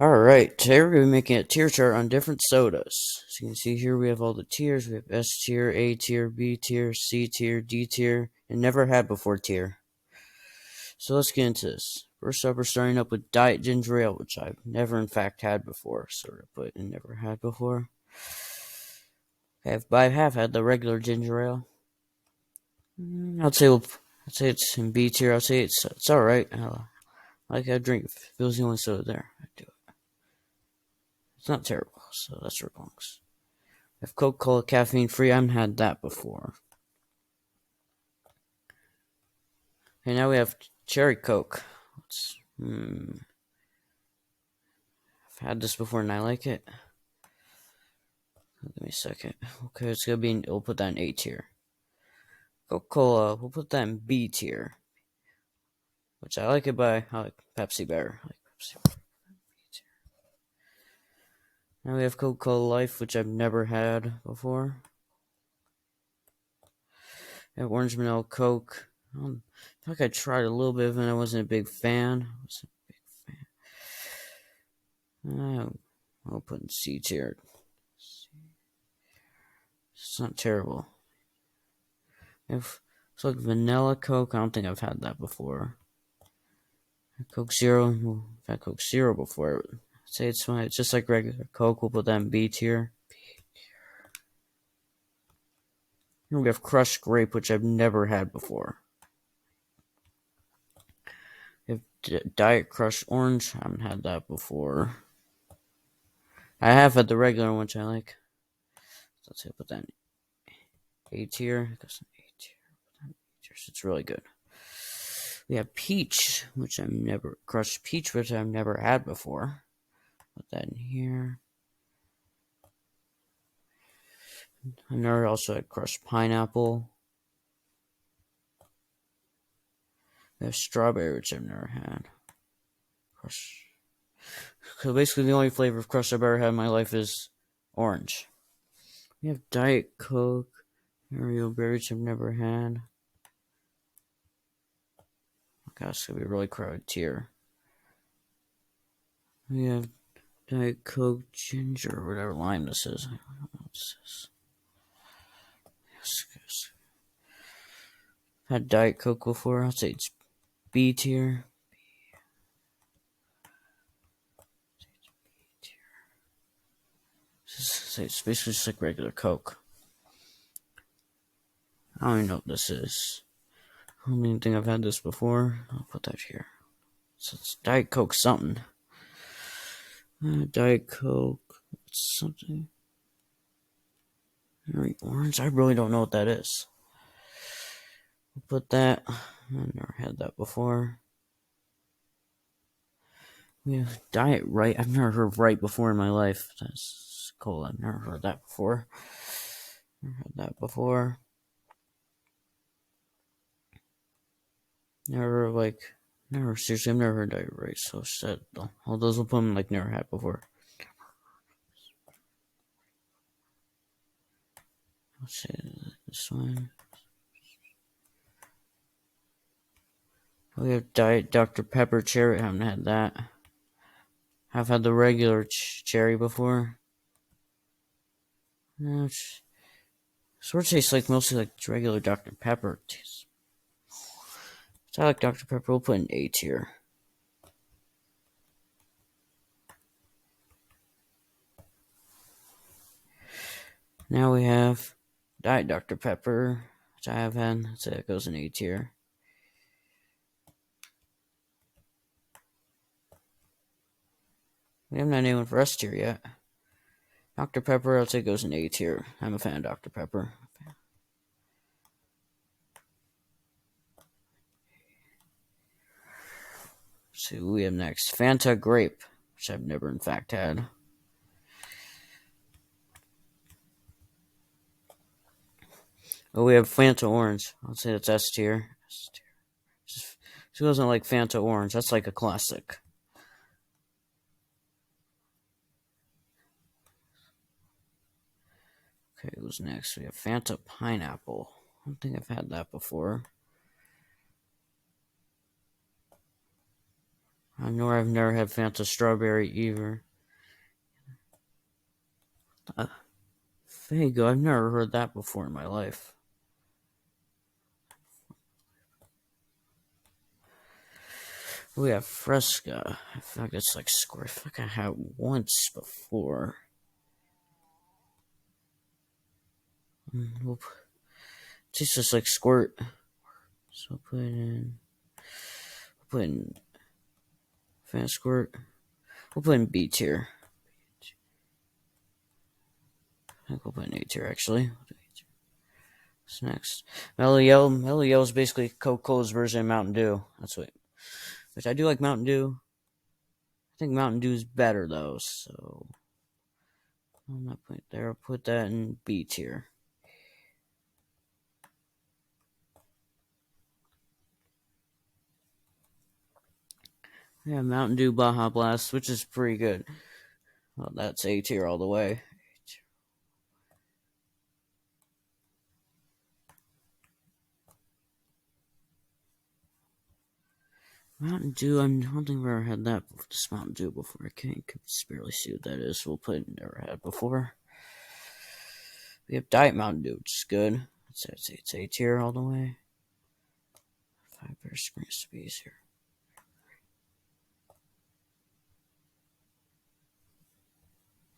Alright, today we're going to be making a tier chart on different sodas. So you can see here we have all the tiers. We have S tier, A tier, B tier, C tier, D tier, and never had before tier. So let's get into this. First up, we're starting up with Diet Ginger Ale, which I've never in fact had before. Sort of put and never had before. But I have had the regular ginger ale. I'd say it's in B tier. I'd say it's alright. I drink if it was the only soda there. I'd do it. It's not terrible, so that's where it belongs. If Coca-Cola caffeine free, I haven't had that before. Okay, now we have cherry Coke. I've had this before and I like it. Give me a second. Okay, it's gonna be. We'll put that in A tier. Coca-Cola, we'll put that in B tier. Which I like it, but I like Pepsi better. I like Pepsi. Now we have Coca-Cola Life, which I've never had before. We have Orange Vanilla Coke. I feel like I tried a little bit of it and I wasn't a big fan. I'll put in C tier. It's not terrible. If it's like vanilla Coke, I don't think I've had that before. Coke Zero, I've had Coke Zero before. I'd say it's fine. It's just like regular Coke. We'll put that in B tier. Here we have Crushed Grape, which I've never had before. We have Diet Crushed Orange. I haven't had that before. I have had the regular one, which I like. So let's put that in A tier. It's really good. We have Peach, Crushed Peach, which I've never had before. Put that in here. I never also had Crushed Pineapple. We have Strawberry, which I've never had. So basically, the only flavor of Crush I've ever had in my life is orange. We have Diet Coke, Oreo Berry, which I've never had. Gosh, it's gonna be a really crowded tier. We have Diet Coke Ginger, or whatever lime this is. I don't know what this is. Yes. Had Diet Coke before. I'll say it's B tier. It's basically just like regular Coke. I don't even know what this is. I don't even think I've had this before. I'll put that here. So it's Diet Coke something. Diet Coke something. Orange? I really don't know what that is. We'll put that. I've never had that before. We have Diet Right. I've never heard of Right before in my life. That's cool. I've never heard that before. Seriously, I've never heard Diet Right. So shit. All those will put them like never had before. Let's see this one. We have Diet Dr. Pepper Cherry. I haven't had that. I've had the regular cherry before. Sort of tastes like mostly like regular Dr. Pepper. So I like Dr. Pepper. We'll put in A tier. Now we have Diet Dr. Pepper, which I have had. So it goes in A tier. We haven't had anyone for S tier yet. Dr. Pepper, I'd say goes in A tier. I'm a fan of Dr. Pepper. So who we have next? Fanta Grape, which I've never in fact had. Oh, we have Fanta Orange. I'll say it's S tier. Who doesn't like Fanta Orange? That's like a classic. Okay, who's next? We have Fanta Pineapple. I don't think I've had that before. Nor I've never had Fanta Strawberry either. Fago, I've never heard that before in my life. We have Fresca. I feel like it's like Squirt. I feel like I had it once before. It's just like Squirt. So put in Fast Squirt. We'll put in B tier. I think we'll put in A tier actually. What's next? Mellow Yellow. Mellow Yellow is basically Coca-Cola's version of Mountain Dew. That's what. Which I do like Mountain Dew. I think Mountain Dew is better though, so I'm not putting it there. I'll put that in B tier. Yeah, Mountain Dew Baja Blast, which is pretty good. Well, that's A tier all the way. Mountain Dew, I don't think I've ever had that. This Mountain Dew before. I can't barely see what that is. We'll put it never had before. We have Diet Mountain Dew, which is good. It's A tier all the way. 5 Bear Springs to be easier.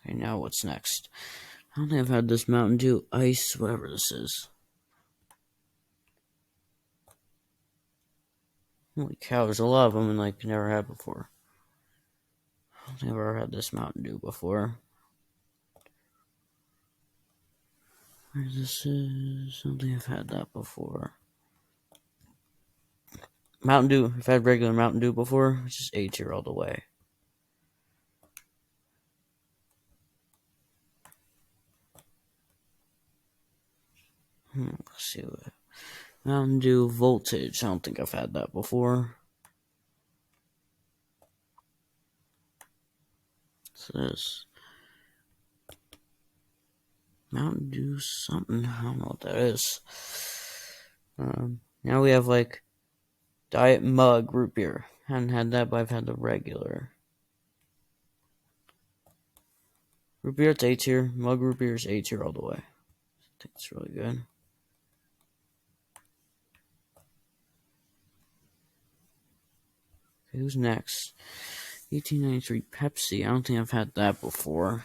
Okay, now what's next? I don't think I've had this Mountain Dew Ice, whatever this is. Holy cow, there's a lot of them and like never had before. I don't think I've ever had this Mountain Dew before. Where this is? I don't think I've had that before. Mountain Dew. I've had regular Mountain Dew before, which is A tier all the way. Let's see what Mountain Dew Voltage. I don't think I've had that before. So this Mountain Dew something. I don't know what that is. Now we have like Diet Mug root beer. I haven't had that, but I've had the regular. Root beer, it's A tier. Mug root beer is A tier all the way. I think it's really good. Okay, who's next? 1893 Pepsi. I don't think I've had that before.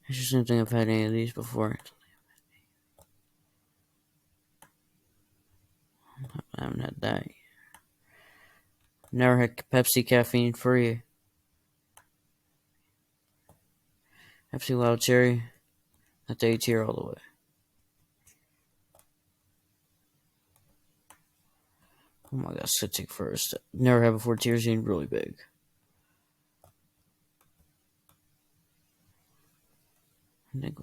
I just don't think I've had any of these before. I haven't had that yet. Never had Pepsi caffeine free. Pepsi Wild Cherry. That's A tier all the way. Oh my god, Citric first. Never had before. Tears getting really big. I think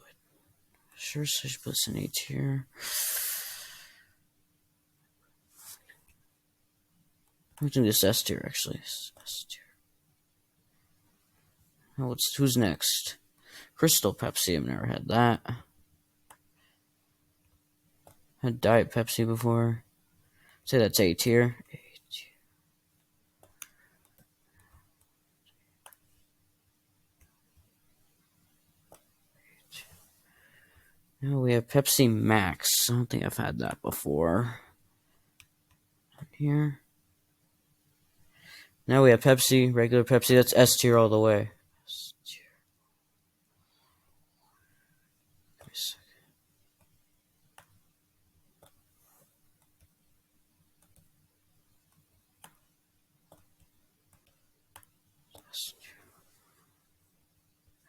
sure such puts an A tier. I'm doing this S tier actually. S tier. Oh, who's next? Crystal Pepsi. I've never had that. Had Diet Pepsi before. Say that's A tier. Now we have Pepsi Max. I don't think I've had that before. Here. Now we have Pepsi, regular Pepsi. That's S tier all the way. S tier.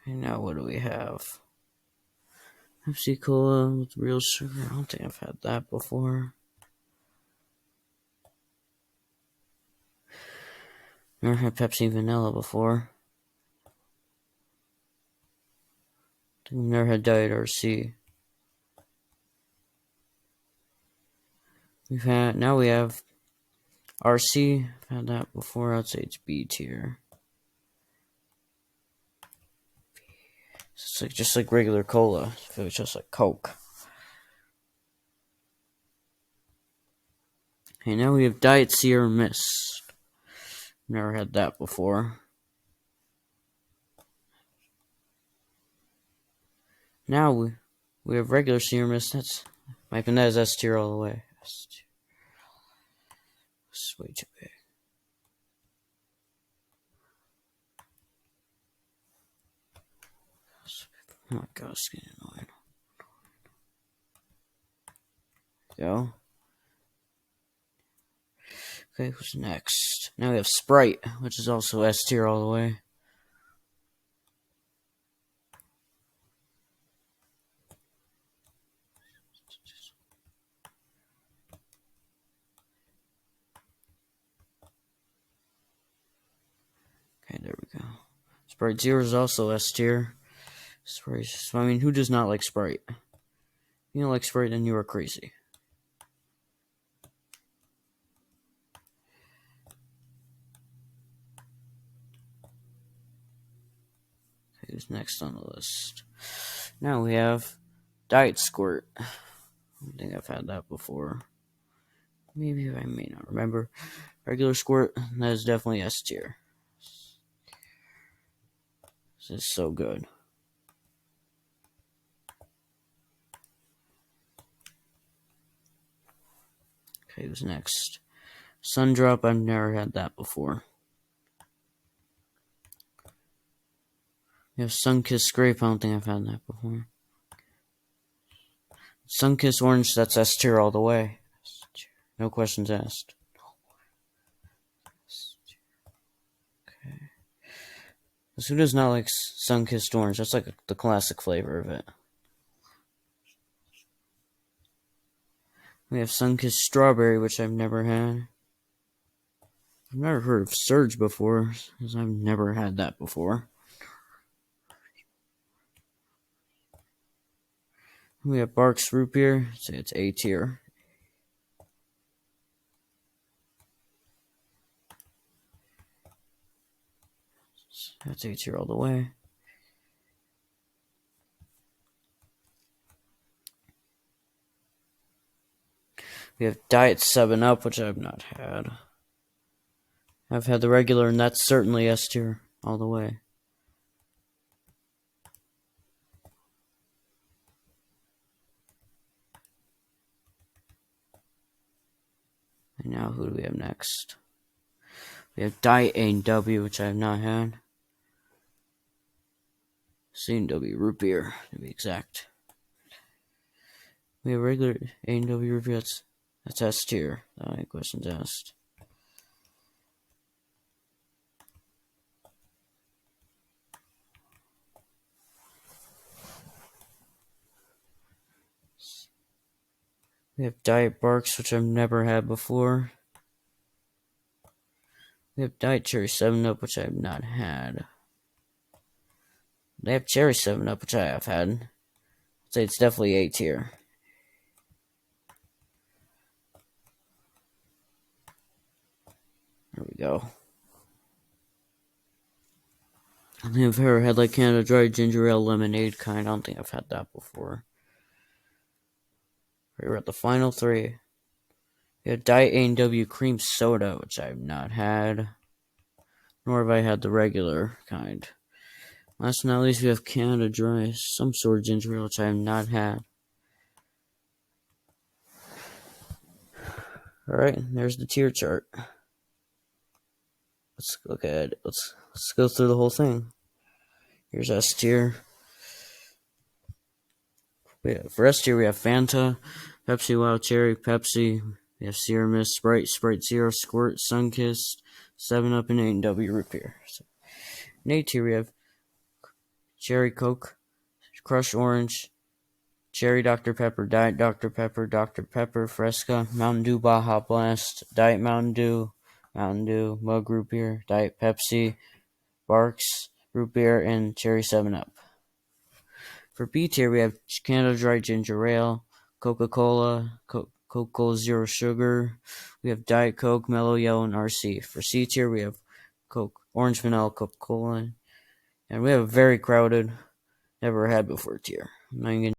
And now what do we have? Pepsi Cola with real sugar. I don't think I've had that before. Never had Pepsi Vanilla before. I think I've never had Diet RC. Now we have RC. I've had that before. I'd say it's B tier. It's like just like regular cola. I feel it's just like Coke. Okay, now we have Diet Sierra Mist. Never had that before. Now we have regular Sierra Mist. That's that is S tier all the way. It's way too big. Oh my god, it's getting annoying. Go. Okay, who's next? Now we have Sprite, which is also S tier all the way. Okay, there we go. Sprite Zero is also S tier. Sprite. So, I mean, who does not like Sprite? If you don't like Sprite, then you are crazy. Okay, who's next on the list? Now we have Diet Squirt. I don't think I've had that before. Maybe I may not remember. Regular Squirt, that is definitely S tier. This is so good. Okay, who's next? Sundrop, I've never had that before. We have Sunkissed Grape, I don't think I've had that before. Sunkissed Orange, that's S tier all the way. No questions asked. Okay. Who does not like Sunkissed Orange? That's like the classic flavor of it. We have Sunkissed Strawberry, which I've never had. I've never heard of Surge before, because I've never had that before. We have Barks Root Beer. Say it's A tier. That's A tier all the way. We have Diet 7-Up, which I've not had. I've had the regular, and that's certainly S tier all the way. And now, who do we have next? We have Diet A&W, which I have not had. C&W Root Beer, to be exact. We have regular A&W Root Beer, that's S tier. Any questions asked? We have Diet Barks, which I've never had before. We have Diet Cherry 7-Up, which I have not had. They have Cherry 7-Up, which I have had. I'd say it's definitely A tier. There we go. I think I've ever had like Canada Dry Ginger Ale Lemonade kind. I don't think I've had that before. We're at the final three. We have Diet A&W Cream Soda, which I have not had. Nor have I had the regular kind. Last but not least, we have Canada Dry, some sort of ginger ale, which I have not had. Alright, there's the tier chart. Let's look at it. Let's go through the whole thing. Here's S tier. For S tier, we have Fanta, Pepsi Wild Cherry, Pepsi. We have Sierra Mist, Sprite, Sprite Zero, Squirt, Sunkissed, 7-Up, and A&W Root Beer. So, in A tier, we have Cherry Coke, Crush Orange, Cherry Dr. Pepper, Diet Dr. Pepper, Fresca, Mountain Dew Baja Blast, Diet Mountain Dew, Mug Root Beer, Diet Pepsi, Barks Root Beer, and Cherry 7-Up. For B tier, we have Canada Dry Ginger Ale, Coca-Cola, Coca-Cola Zero Sugar. We have Diet Coke, Mellow Yellow, and RC. For C tier, we have Coke, Orange Vanilla, Coca-Cola. And we have a very crowded, never had before tier. I'm not even